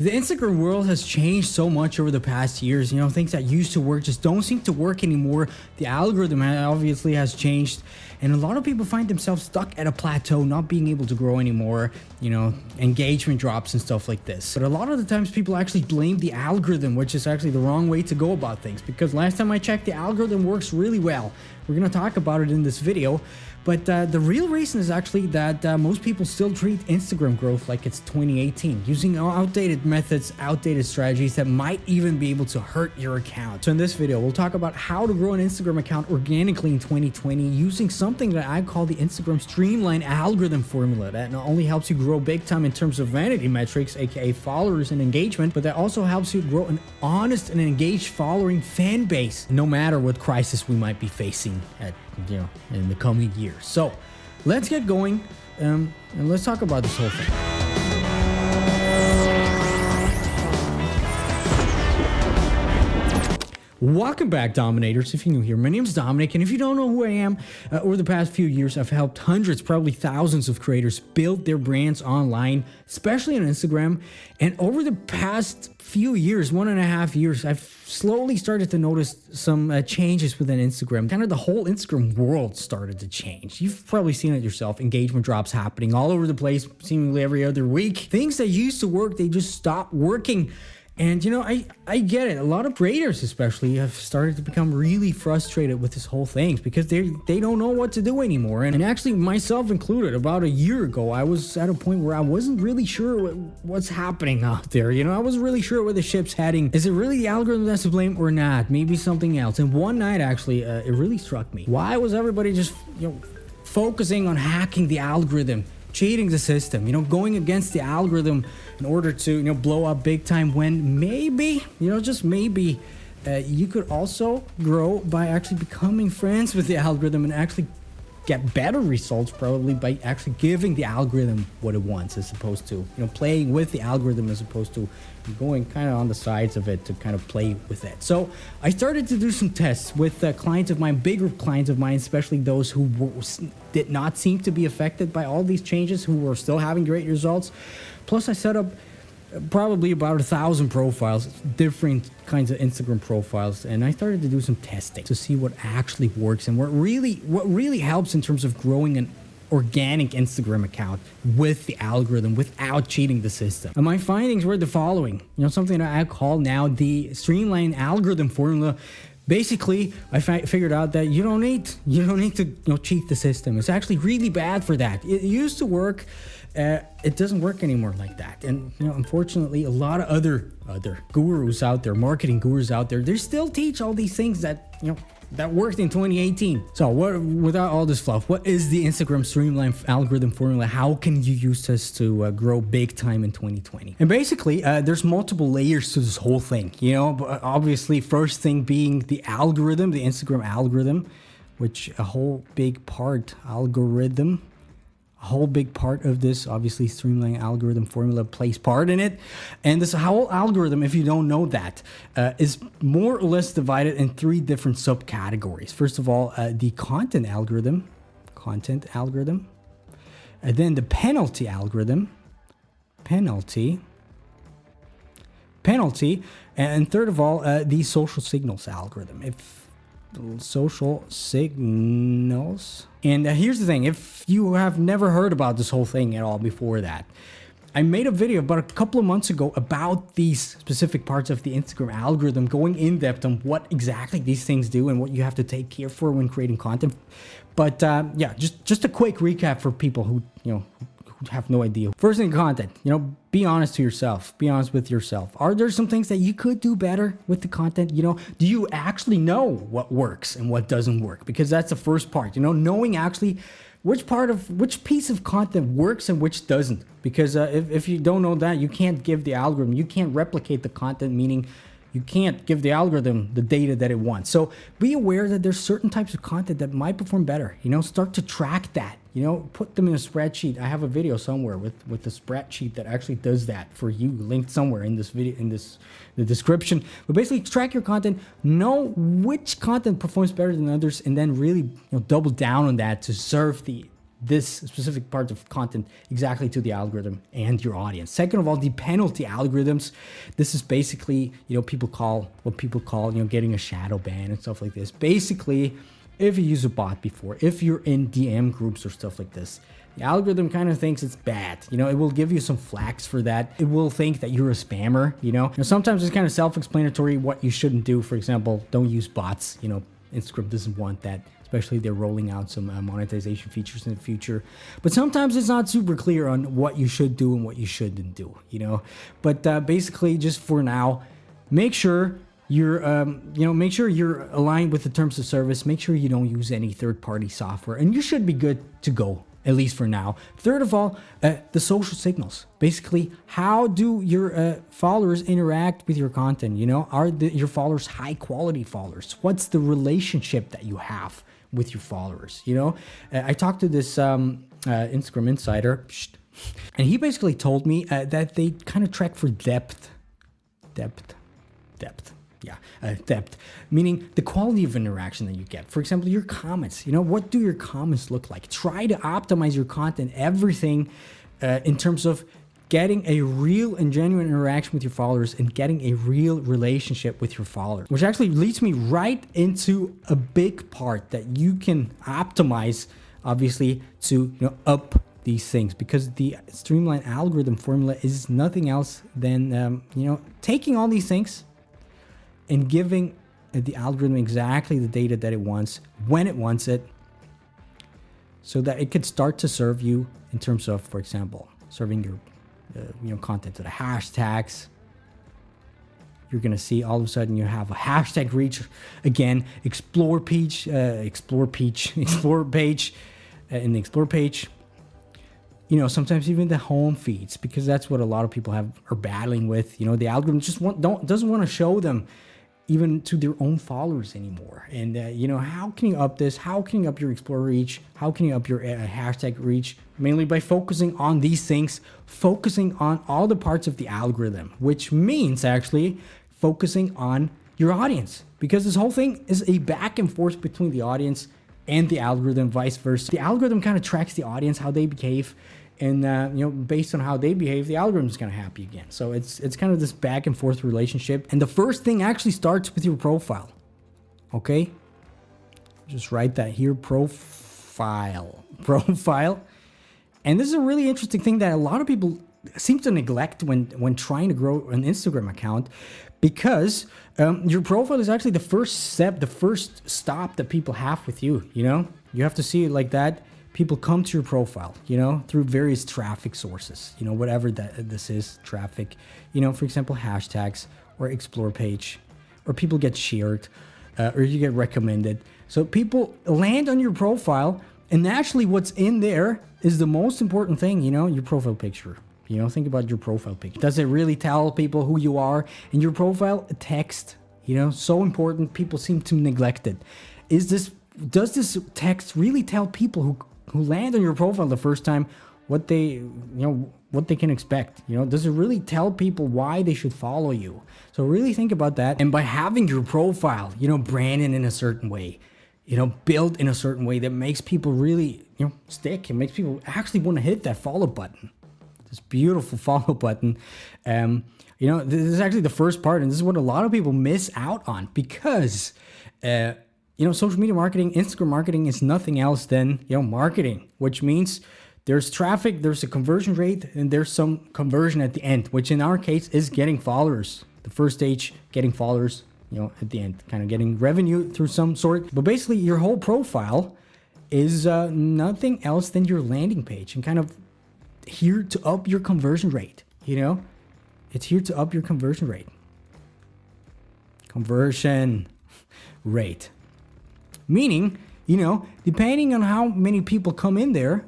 The Instagram world has changed so much over the past years. You know, things that used to work just don't seem to work anymore. The algorithm obviously has changed, and a lot of people find themselves stuck at a plateau, not being able to grow anymore. You know, engagement drops and stuff like this. But a lot of the times people actually blame the algorithm, which is actually the wrong way to go about things, because last time I checked, the algorithm works really well. We're going to talk about it in this video. But the real reason is actually that most people still treat Instagram growth like it's 2018, using outdated methods, outdated strategies that might even be able to hurt your account. So in this video, we'll talk about how to grow an Instagram account organically in 2020 using something that I call the Instagram Streamline Algorithm Formula that not only helps you grow big time in terms of vanity metrics, aka followers and engagement, but that also helps you grow an honest and engaged following fan base, no matter what crisis we might be facing in the coming years. So let's get going and let's talk about this whole thing. Welcome back, Dominators. If you're new here, my name is Dominic, and if you don't know who I am, over the past few years, I've helped hundreds, probably thousands of creators build their brands online, especially on Instagram. And over the past few years, 1.5 years, I've slowly started to notice some changes within Instagram. Kind of the whole Instagram world started to change. You've probably seen it yourself. Engagement drops happening all over the place, seemingly every other week. Things that used to work, they just stopped working. And, you know, I get it. A lot of creators especially have started to become really frustrated with this whole thing because they don't know what to do anymore. And actually, myself included, about a year ago, I was at a point where I wasn't really sure what's happening out there. You know, I wasn't really sure where the ship's heading. Is it really the algorithm that's to blame or not? Maybe something else. And one night, actually, it really struck me. Why was everybody just, focusing on hacking the algorithm? Cheating the system, going against the algorithm in order to, blow up big time, when maybe, just maybe, you could also grow by actually becoming friends with the algorithm and actually get better results, probably by actually giving the algorithm what it wants, as opposed to, playing with the algorithm, as opposed to going kind of on the sides of it to kind of play with it. So I started to do some tests with clients of mine, bigger clients of mine, especially those who did not seem to be affected by all these changes, who were still having great results. Plus, I set up probably about 1,000 profiles, different kinds of Instagram profiles, and I started to do some testing to see what actually works and what really helps in terms of growing an organic Instagram account with the algorithm without cheating the system. And my findings were the following. Something that I call now the Streamline Algorithm Formula. Basically, I figured out that you don't need to cheat the system. It's actually really bad for that. It used to work. It doesn't work anymore like that. And unfortunately, a lot of other gurus out there, marketing gurus out there, they still teach all these things that that worked in 2018. So without all this fluff, what is the Instagram Streamline Algorithm Formula? How can you use this to grow big time in 2020? And basically, there's multiple layers to this whole thing. Obviously, first thing being the algorithm, the Instagram algorithm, which a whole big part of this, obviously, Streamline Algorithm Formula plays part in it. And this whole algorithm, if you don't know that, is more or less divided in 3 different subcategories. First of all, the content algorithm, and then the penalty algorithm, and third of all, the social signals algorithm. Social signals. And here's the thing, if you have never heard about this whole thing at all before that, I made a video about a couple of months ago about these specific parts of the Instagram algorithm, going in depth on what exactly these things do and what you have to take care for when creating content. But just a quick recap for people who have no idea. First thing, content. Be honest to yourself. Be honest with yourself. Are there some things that you could do better with the content? Do you actually know what works and what doesn't work? Because that's the first part. Knowing actually which piece of content works and which doesn't. Because if you don't know that, you can't give the algorithm, you can't replicate the content, meaning you can't give the algorithm the data that it wants. So be aware that there's certain types of content that might perform better. Start to track that. Put them in a spreadsheet. I have a video somewhere with a spreadsheet that actually does that for you, linked somewhere in this video, the description. But basically, track your content, know which content performs better than others, and then really double down on that to serve the this specific part of content exactly to the algorithm and your audience. Second of all, the penalty algorithms. This is basically, people call getting a shadow ban and stuff like this. Basically, if you use a bot before, if you're in DM groups or stuff like this, the algorithm kind of thinks it's bad. It will give you some flags for that. It will think that you're a spammer, Now, sometimes it's kind of self-explanatory what you shouldn't do. For example, don't use bots. Instagram doesn't want that, especially they're rolling out some monetization features in the future. But sometimes it's not super clear on what you should do and what you shouldn't do, But basically, just for now, make sure you're aligned with the terms of service. Make sure you don't use any third-party software, and you should be good to go, at least for now. Third of all, the social signals. Basically, how do your followers interact with your content? Are your followers high-quality followers? What's the relationship that you have with your followers? I talked to this Instagram insider, and he basically told me that they kind of track for depth, meaning the quality of interaction that you get. For example, your comments. What do your comments look like? Try to optimize your content, everything in terms of getting a real and genuine interaction with your followers and getting a real relationship with your followers, which actually leads me right into a big part that you can optimize, obviously, to up these things, because the streamlined algorithm formula is nothing else than taking all these things and giving the algorithm exactly the data that it wants, when it wants it, so that it could start to serve you in terms of, for example, serving your content to the hashtags. You're gonna see all of a sudden you have a hashtag reach again, explore page, in the explore page. Sometimes even the home feeds, because that's what a lot of people are battling with. The algorithm just doesn't want to show them even to their own followers anymore. And how can you up this? How can you up your explore reach? How can you up your hashtag reach? Mainly by focusing on these things, focusing on all the parts of the algorithm, which means actually focusing on your audience, because this whole thing is a back and forth between the audience and the algorithm, vice versa. The algorithm kind of tracks the audience, how they behave, and based on how they behave, the algorithm is going to happy again. So it's kind of this back and forth relationship. And the first thing actually starts with your profile. Okay, just write that here: profile. And this is a really interesting thing that a lot of people seem to neglect when trying to grow an Instagram account, because your profile is actually the first step, the first stop that people have with you. You have to see it like that. People come to your profile, through various traffic sources, whatever this is, traffic, for example, hashtags or explore page, or people get shared, or you get recommended. So people land on your profile, and naturally what's in there is the most important thing, your profile picture. Think about your profile picture. Does it really tell people who you are? And your profile text, so important. People seem to neglect it. Does this text really tell people who land on your profile the first time what they can expect? Does it really tell people why they should follow you? So really think about that. And by having your profile, branded in a certain way, built in a certain way that makes people really, stick, and makes people actually want to hit that follow button. This beautiful follow button. This is actually the first part, and this is what a lot of people miss out on, because social media marketing, Instagram marketing is nothing else than, marketing, which means there's traffic, there's a conversion rate, and there's some conversion at the end, which in our case is getting followers. The first stage, getting followers, at the end, kind of getting revenue through some sort. But basically, your whole profile is nothing else than your landing page, and kind of here to up your conversion rate. It's here to up your conversion rate. Conversion rate. Meaning, depending on how many people come in there,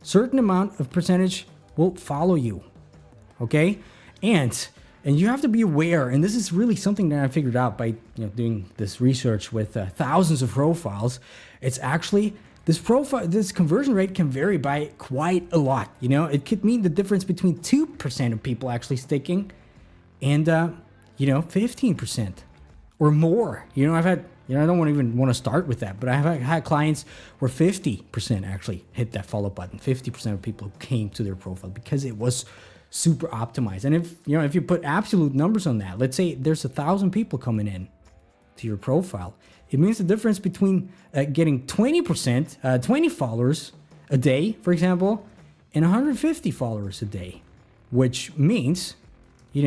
certain amount of percentage will follow you. Okay? And you have to be aware, and this is really something that I figured out by doing this research with thousands of profiles. It's actually this conversion rate can vary by quite a lot. It could mean the difference between 2% of people actually sticking and 15% or more. I've had You know, I don't even want to start with that, but I have had clients where 50% actually hit that follow button. 50% of people who came to their profile because it was super optimized. And if you put absolute numbers on that, let's say there's 1,000 people coming in to your profile, it means the difference between getting 20%, 20 followers a day, for example, and 150 followers a day, which means, which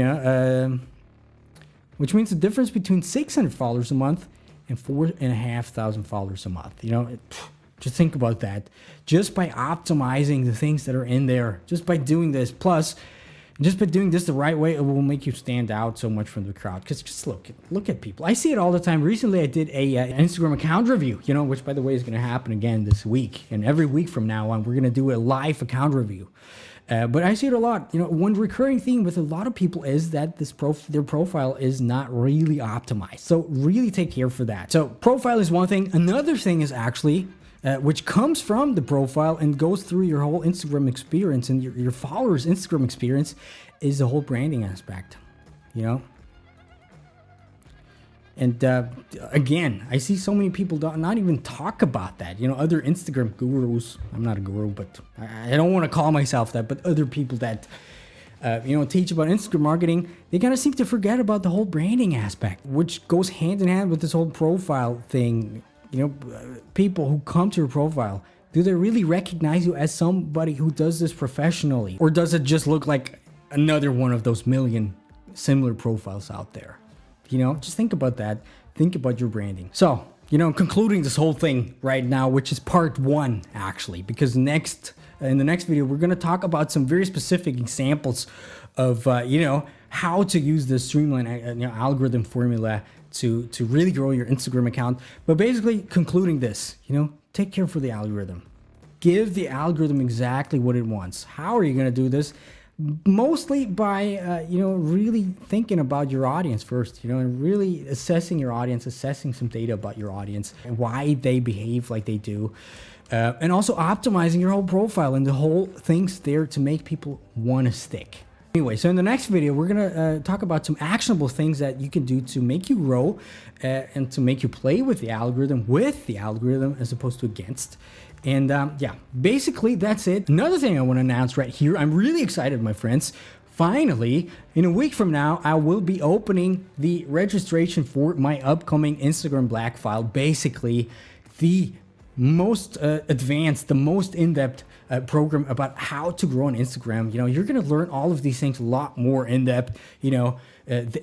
means the difference between 600 followers a month and 4,500 followers a month. Just think about that. Just by optimizing the things that are in there, just by doing this, plus just by doing this the right way, it will make you stand out so much from the crowd. Because just look at people. I see it all the time. Recently, I did a Instagram account review, which by the way is going to happen again this week. And every week from now on, we're going to do a live account review. But I see it a lot. One recurring theme with a lot of people is that their profile is not really optimized. So really take care for that. So profile is one thing. Another thing is actually, which comes from the profile and goes through your whole Instagram experience and your followers' Instagram experience, is the whole branding aspect, And again, I see so many people not even talk about that. Other Instagram gurus, I'm not a guru, but I don't want to call myself that, but other people that, teach about Instagram marketing, they kind of seem to forget about the whole branding aspect, which goes hand in hand with this whole profile thing. People who come to your profile, do they really recognize you as somebody who does this professionally? Or does it just look like another one of those million similar profiles out there? Just think about that. Think about your branding. So, concluding this whole thing right now, which is part 1 actually, because in the next video, we're going to talk about some very specific examples of, how to use the streamline algorithm formula to really grow your Instagram account. But basically concluding this, take care for the algorithm. Give the algorithm exactly what it wants. How are you going to do this? Mostly by, really thinking about your audience first, and really assessing your audience, assessing some data about your audience, and why they behave like they do. And also optimizing your whole profile and the whole thing's there to make people want to stick. Anyway, so in the next video, we're going to talk about some actionable things that you can do to make you grow and to make you play with the algorithm as opposed to against. And basically that's it. Another thing I want to announce right here, I'm really excited, my friends. Finally, in a week from now, I will be opening the registration for my upcoming Instagram Black File. Basically, the most advanced, the most in-depth program about how to grow on Instagram. You're going to learn all of these things a lot more in-depth, the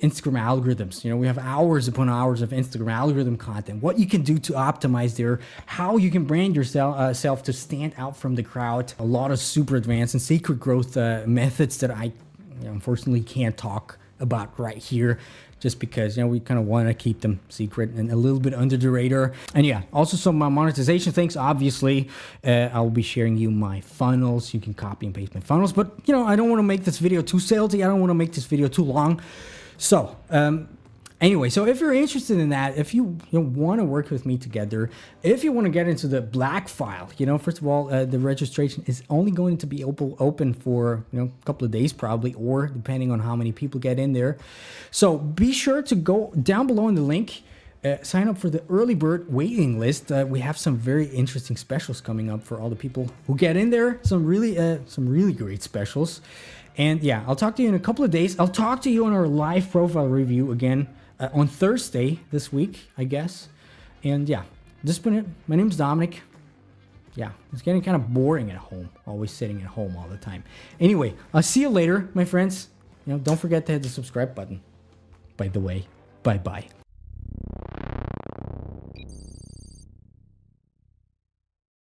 Instagram algorithms. We have hours upon hours of Instagram algorithm content, what you can do to optimize there, how you can brand yourself self to stand out from the crowd, a lot of super advanced and secret growth methods that I unfortunately can't talk about right here, just because we kind of want to keep them secret and a little bit under the radar. And also some monetization things. Obviously, I'll be sharing you my funnels. You can copy and paste my funnels, but I don't want to make this video too salesy. I don't want to make this video too long. So anyway, so if you're interested in that, if you want to work with me together, if you want to get into the Black File, first of all, the registration is only going to be open for a couple of days probably, or depending on how many people get in there. So be sure to go down below in the link, sign up for the early bird waiting list. We have some very interesting specials coming up for all the people who get in there. Some really great specials. And I'll talk to you in a couple of days. I'll talk to you on our live profile review again on Thursday this week, I guess. And this has been it. My name's Dominik. It's getting kind of boring at home, always sitting at home all the time. Anyway, I'll see you later, my friends. Don't forget to hit the subscribe button, by the way. Bye-bye.